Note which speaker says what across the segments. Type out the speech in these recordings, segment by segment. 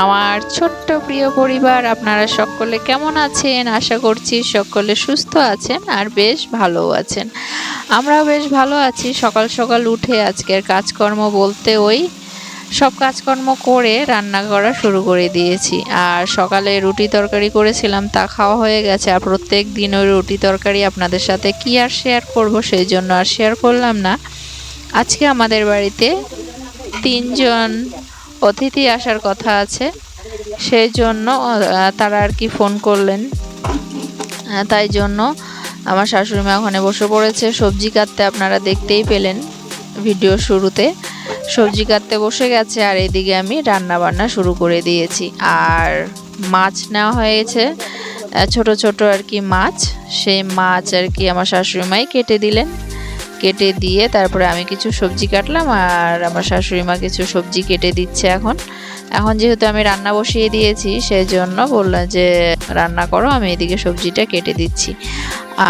Speaker 1: আমার ছোট্ট প্রিয় পরিবার, আপনারা সকলে কেমন আছেন? আশা করছি সকলে সুস্থ আছেন আর বেশ ভালো আছেন। আমরাও বেশ ভালো আছি। সকাল সকাল উঠে আজকের কাজকর্ম বলতে ওই সব কাজকর্ম করে রান্না করা শুরু করে দিয়েছি। আর সকালে রুটি তরকারি করেছিলাম, তা খাওয়া হয়ে গেছে। আর প্রত্যেক দিন ওই রুটি তরকারি আপনাদের সাথে কি আর শেয়ার করব, সেই জন্য আর শেয়ার করলাম না। আজকে আমাদের বাড়িতে 3 জন অতিথি আসার কথা আছে, সেই জন্য তারা আর কি ফোন করলেন। তাই জন্য আমার শাশুড়িমা ওখানে বসে পড়েছে সবজি কাটতে। আপনারা দেখতেই পেলেন ভিডিও শুরুতে সবজি কাটতে বসে গেছে। আর এদিকে আমি রান্না বান্না শুরু করে দিয়েছি। আর মাছ নেওয়া হয়েছে, ছোট ছোট আর কি মাছ। সেই মাছ আর কি আমার শাশুড়িমাই কেটে দিলেন। কেটে দিয়ে তারপরে আমি কিছু সবজি কাটলাম, আর আমার শাশুড়ি মা কিছু সবজি কেটে দিচ্ছে। এখন যেহেতু আমি রান্না বসিয়ে দিয়েছি, সেই জন্য বললাম যে রান্না করো, আমি এদিকে সবজিটা কেটে দিচ্ছি।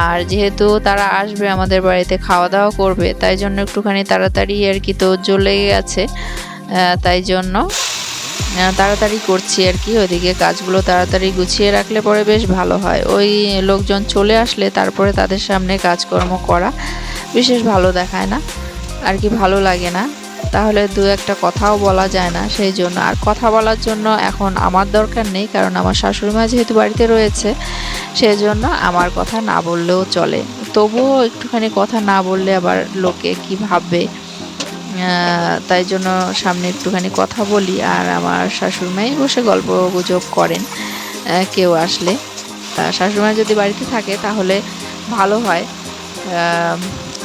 Speaker 1: আর যেহেতু তারা আসবে আমাদের বাড়িতে, খাওয়া দাওয়া করবে, তাই জন্য একটুখানি তাড়াতাড়ি আর কি তো জ্বলে গেছে। তাই জন্য তাড়াতাড়ি করছি আর কি। ওইদিকে কাজগুলো তাড়াতাড়ি গুছিয়ে রাখলে পরে বেশ ভালো হয়। ওই লোকজন চলে আসলে তারপরে তাদের সামনে কাজকর্ম করা বিশেষ ভালো দেখায় না আর কি, ভালো লাগে না। তাহলে দু একটা কথাও বলা যায় না, সেই জন্য। আর কথা বলার জন্য এখন আমার দরকার নেই, কারণ আমার শাশুড়িমা যেহেতু বাড়িতে রয়েছে, সেই জন্য আমার কথা না বললেও চলে। তবুও একটুখানি কথা না বললে আবার লোকে কি ভাববে, তাই জন্য সামনে একটুখানি কথা বলি। আর আমার শাশুড়িমাই বসে গল্প গুজব করেন কেউ আসলে। শাশুড়িমা যদি বাড়িতে থাকে তাহলে ভালো হয়,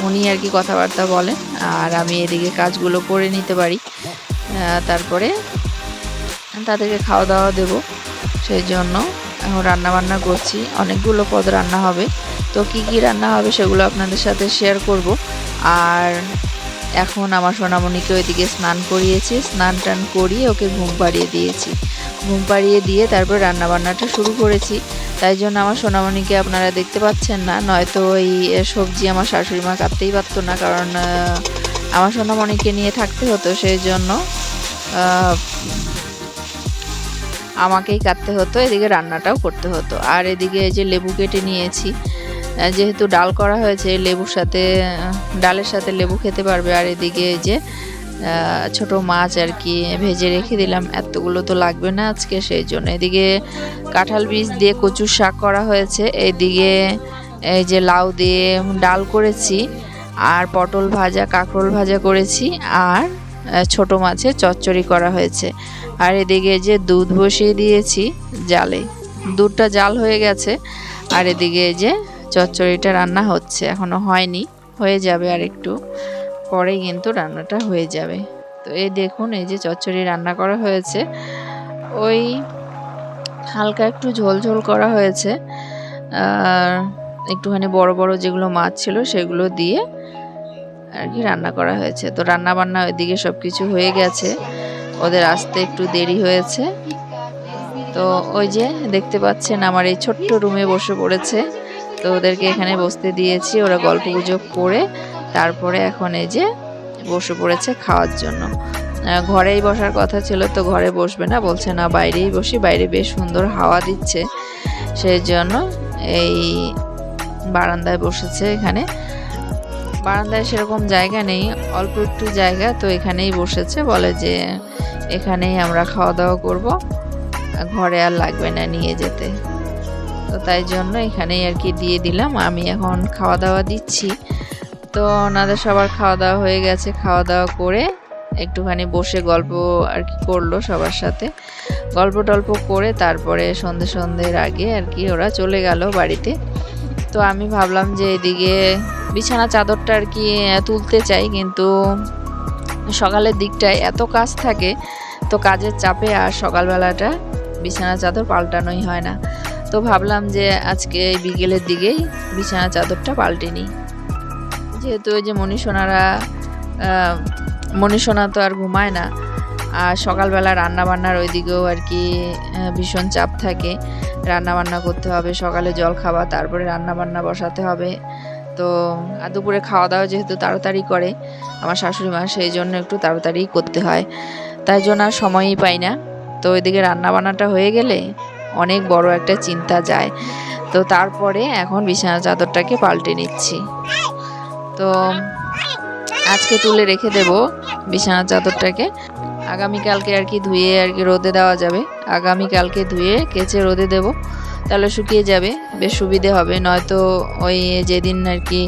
Speaker 1: উনি আর কি কথাবার্তা বলেন, আর আমি এদিকে কাজগুলো করে নিতে পারি। তারপরে তাদেরকে খাওয়া দাওয়া দেবো, সেই জন্য এখন রান্নাবান্না করছি। অনেকগুলো পদ রান্না হবে, তো কি কি রান্না হবে সেগুলো আপনাদের সাথে শেয়ার করব। আর এখন আমার সোনামণিকে ওইদিকে স্নান করিয়েছি, স্নান টান করিয়ে ওকে ঘুম পাড়িয়ে দিয়েছি। ঘুম পাড়িয়ে দিয়ে তারপর রান্নাবান্নাটা শুরু করেছি। তাই জন্য আমার সোনামণিকে আপনারা দেখতে পাচ্ছেন না, নয়তো এই সবজি আমার শাশুড়ি মা কাটতেই পারতো না, কারণ আমার সোনামণিকে নিয়ে থাকতে হতো, সেই জন্য আমাকেই কাটতে হতো, এদিকে রান্নাটাও করতে হতো। আর এদিকে এই যে লেবু কেটে নিয়েছি, যেহেতু ডাল করা হয়েছে, লেবুর সাথে ডালের সাথে লেবু খেতে পারবে। আর এদিকে এই যে ছোট মাছ আর কি ভেজে রেখে দিলাম, এতগুলো তো লাগবে না আজকে, সেই জন্য। এদিকে কাঁঠাল বীজ দিয়ে কচুর শাক করা হয়েছে, এইদিকে এই যে লাউ দিয়ে ডাল করেছি, আর পটল ভাজা, কাঁকরোল ভাজা করেছি, আর ছোট মাছের চচ্চড়ি করা হয়েছে। আর এদিকে যে দুধ বসিয়ে দিয়েছি জালে, দুধটা জাল হয়ে গেছে। আর এদিকে যে চচ্চড়িটা রান্না হচ্ছে, এখনো হয়নি, হয়ে যাবে আর একটু পরেই কিন্তু রান্নাটা হয়ে যাবে। তো এই দেখুন, এই যে চচ্চড়ি রান্না করা হয়েছে, ওই হালকা একটু ঝোল ঝোল করা হয়েছে, আর একটুখানি বড় বড় যেগুলো মাছ ছিল সেগুলো দিয়ে আর কি রান্না করা হয়েছে। তো রান্না বান্না ওইদিকে সব কিছু হয়ে গেছে, ওদের আসতে একটু দেরি হয়েছে। তো ওই যে দেখতে পাচ্ছেন আমার এই ছোট্ট রুমে বসে পড়েছে, তো ওদেরকে এখানে বসতে দিয়েছি। ওরা গল্প গুজব করে তারপরে এখন এই যে বসে পড়েছে খাওয়ার জন্য। ঘরেই বসার কথা ছিল, তো ঘরে বসবে না, বলছে না বাইরেই বসি, বাইরে বেশ সুন্দর হাওয়া দিচ্ছে, সেই জন্য এই বারান্দায় বসেছে। এখানে বারান্দায় সেরকম জায়গা নেই, অল্প একটু জায়গা, তো এখানেই বসেছে। বলে যে এখানেই আমরা খাওয়া দাওয়া করব, ঘরে আর লাগবে না নিয়ে যেতে। তো তাই জন্য এখানেই আর কি দিয়ে দিলাম। আমি এখন খাওয়া দাওয়া দিচ্ছি। তো ওনাদের সবার খাওয়া দাওয়া হয়ে গেছে, খাওয়া দাওয়া করে একটুখানি বসে গল্প আর কি করলো সবার সাথে, গল্প টল্প করে তারপরে সন্ধ্যের আগে আর কি ওরা চলে গেল বাড়িতে। তো আমি ভাবলাম যে এদিকে বিছানা চাদরটা আর কি তুলতে চাই, কিন্তু সকালের দিকটায় এত কাজ থাকে, তো কাজের চাপে আর সকালবেলাটা বিছানা চাদর পাল্টানোই হয় না। তো ভাবলাম যে আজকে বিকেলের দিকেই বিছানা চাদরটা পাল্টে নিই, যেহেতু ওই যে মনীষোনা তো আর ঘুমায় না, আর সকালবেলা রান্নাবান্নার ওইদিকেও আর কি ভীষণ চাপ থাকে। রান্নাবান্না করতে হবে, সকালে জল খাওয়া, তারপরে রান্নাবান্না বসাতে হবে। তো আর দুপুরে খাওয়া দাওয়া যেহেতু তাড়াতাড়ি করে আমার শাশুড়ি মা, সেই জন্য একটু তাড়াতাড়ি করতে হয়, তাই জন্য আর সময়ই পাই না। তো ওইদিকে রান্নাবান্নাটা হয়ে গেলে অনেক বড় একটা চিন্তা যায়। তো তারপরে এখন বিছানা চাদরটাকে পাল্টে নিচ্ছি। তো আজকে তুলে রেখে দেব বিছানা চাদরটাকে, আগামীকালকে আর কি ধুয়ে আর কি রোদে দেওয়া যাবে। আগামীকালকে ধুয়ে কেচে রোদে দেব, তাহলে শুকিয়ে যাবে, বেশ সুবিধে হবে। নয়তো ওই যেদিন আর কি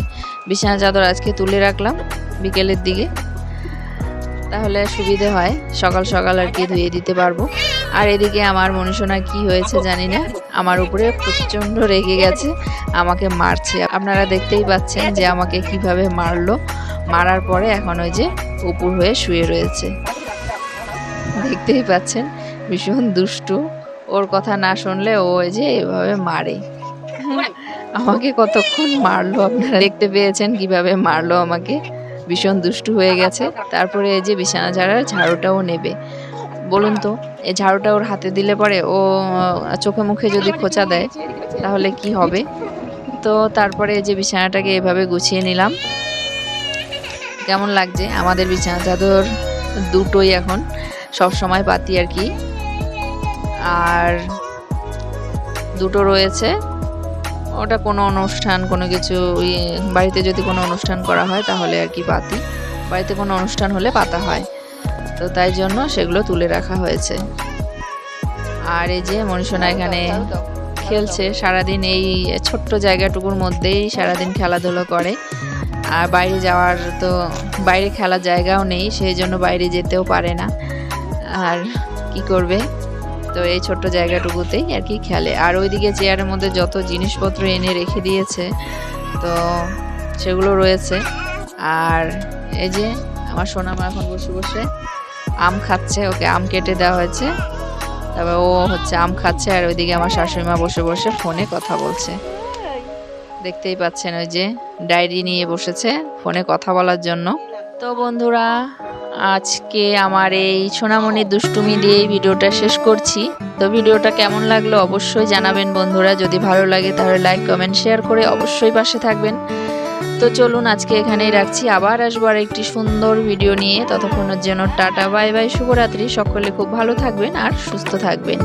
Speaker 1: বিছানা চাদর আজকে তুলে রাখলাম বিকেলের দিকে, তাহলে সুবিধে হয়, সকাল সকাল আর কি ধুয়ে দিতে পারবো। আর এদিকে আমার মনুষোনা কি হয়েছে জানি না, আমার উপরে প্রচণ্ড রেগে গেছে, আমাকে মারছে। আপনারা দেখতেই পাচ্ছেন যে আমাকে কিভাবে মারলো। মারার পরে এখন ওই যে উপর হয়ে শুয়ে রয়েছে, দেখতেই পাচ্ছেন, ভীষণ দুষ্টু। ওর কথা না শুনলে ও ওই যে এভাবে মারে। আমাকে কতক্ষণ মারলো আপনারা দেখতে পেয়েছেন কিভাবে মারলো আমাকে, ভীষণ দুষ্টু হয়ে গেছে। তারপরে এই যে বিছানা ঝাড়ার ঝাড়ুটাও নেবে। বলুন তো, এই ঝাড়ুটা ওর হাতে দিলে পরে ও চোখে মুখে যদি খোঁচা দেয় তাহলে কি হবে। তো তারপরে এই যে বিছানাটাকে এভাবে গুছিয়ে নিলাম। কেমন লাগছে আমাদের বিছানা চাদর দুটোই এখন সব সময় পাতি আর কি, আর দুটো রয়েছে। ওটা কোনো অনুষ্ঠান কোনো কিছু বাড়িতে যদি কোনো অনুষ্ঠান করা হয় তাহলে আর কি পাতি, বাড়িতে কোনো অনুষ্ঠান হলে পাতা হয়, তো তাই জন্য সেগুলো তুলে রাখা হয়েছে। আর এই যে মনীষণা এখানে খেলছে সারাদিন, এই ছোট্ট জায়গাটুকুর মধ্যেই সারাদিন খেলাধুলো করে। আর বাইরে যাওয়ার তো বাইরে খেলার জায়গাও নেই, সেই জন্য বাইরে যেতেও পারে না। আর কি করবে, তো এই ছোট্ট জায়গাটুকুতেই আর কি খেলে। আর ওইদিকে চেয়ারের মধ্যে যত জিনিসপত্র এনে রেখে দিয়েছে তো সেগুলো রয়েছে। আর এই যে আমার সোনামা এখন বসে বসে আম খাচ্ছে, ওকে আম কেটে দেওয়া হয়েছে, তারপর ও হচ্ছে আম খাচ্ছে। আর ওইদিকে আমার শাশুড়িমা বসে বসে ফোনে কথা বলছে, দেখতেই পাচ্ছেন ওই যে ডায়েরি নিয়ে বসেছে ফোনে কথা বলার জন্য। তো বন্ধুরা, আজকে আমার এই সোনামণির দুষ্টুমি দিয়ে ভিডিওটা শেষ করছি। তো ভিডিওটা কেমন লাগলো অবশ্যই জানাবেন বন্ধুরা, যদি ভালো লাগে তাহলে লাইক কমেন্ট শেয়ার করে অবশ্যই পাশে থাকবেন। তো চলুন আজকে এখানেই রাখছি, আবার আসবো আর একটি সুন্দর ভিডিও নিয়ে। ততক্ষণের জন্য টাটা বাই বাই, শুভরাত্রি। সকলে খুব ভালো থাকবেন আর সুস্থ থাকবেন।